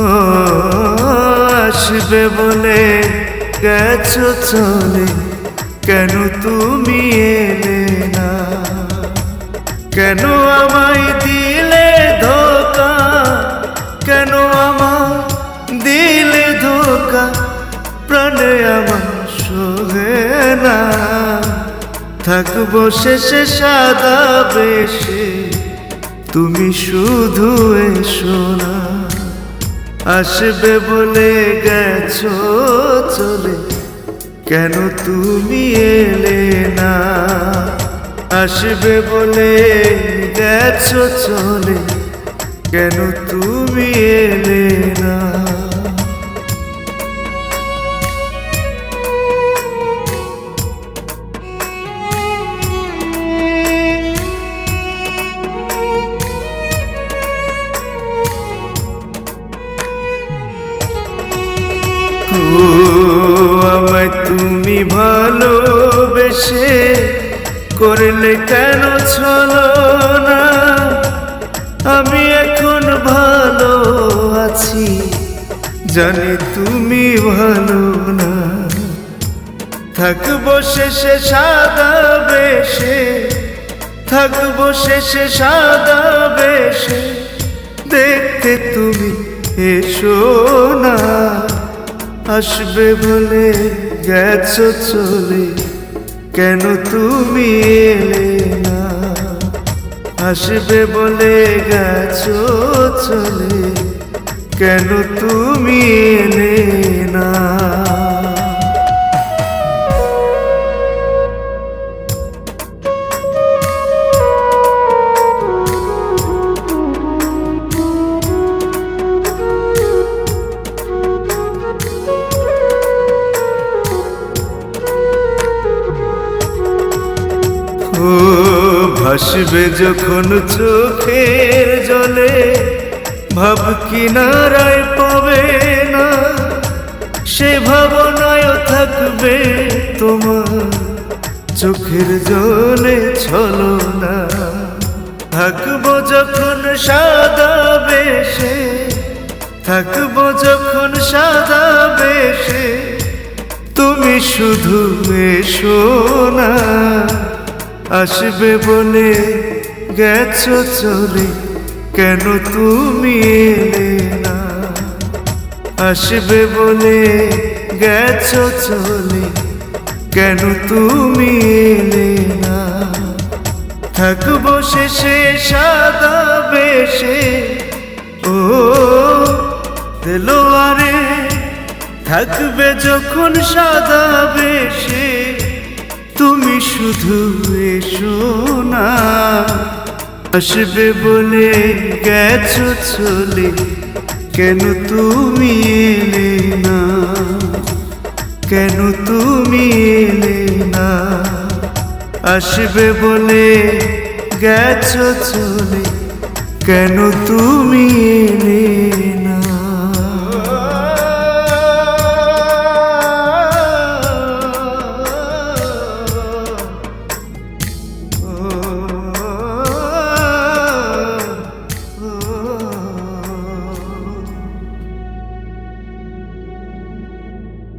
ও আসবে বলে গেছো চলে, কেন তুমি এলে না? কেন আমায় দিলে ধোকা, কেন আমায় দিলে ধোকা? প্রাণে আমার সোহে না, থাকবো শেষে সাদা বেশে, তুমি শুধু এসো না। আসবে বলে গেছো চলে, কেন তুমি এলে না? আসবে বলে গেছো চলে, কেন তুমি এলে না? ও আমায় তুমি ভালোবেসে করলে কেন ছলনা? আমি এখন ভালো আছি, জানি তুমি ভালো না। থাকবো শেষে সাদা বেশে, থাকবো শেষে সাদা বেশে, দেখতে তুমি এসো না। আসবে বলে গেছো চলে, কেন তুমি এলে না? আসবে বলে গেছো চলে, কেন তুমি এলে না? ও ভাসবে যখন চোখের জলে, ভাব কিনারায় পাবে না, সে ভাবনায় থাকবে তোমার চোখের জলে ছলনা। থাকবো যখন সাদা বেশে, থাকবো যখন সাদা বেশে, তুমি শুধু এসো না। আসবে বলে গেছো চলে, কেন তুমি এলে না? আসবে বলে গেছো চলে, কেন তুমি এলে না? থাকবো শেষে সাদা বেশে, ও দেলোয়ারে থাকবে যখন সাদা বেশে, তুমি শুধু এসো না। আসবে বলে গেছো চলে, কেন তুমি এলে না? কেন তুমি এলে না? আসবে বলে গেছো চলে, কেন তুমি এলে না?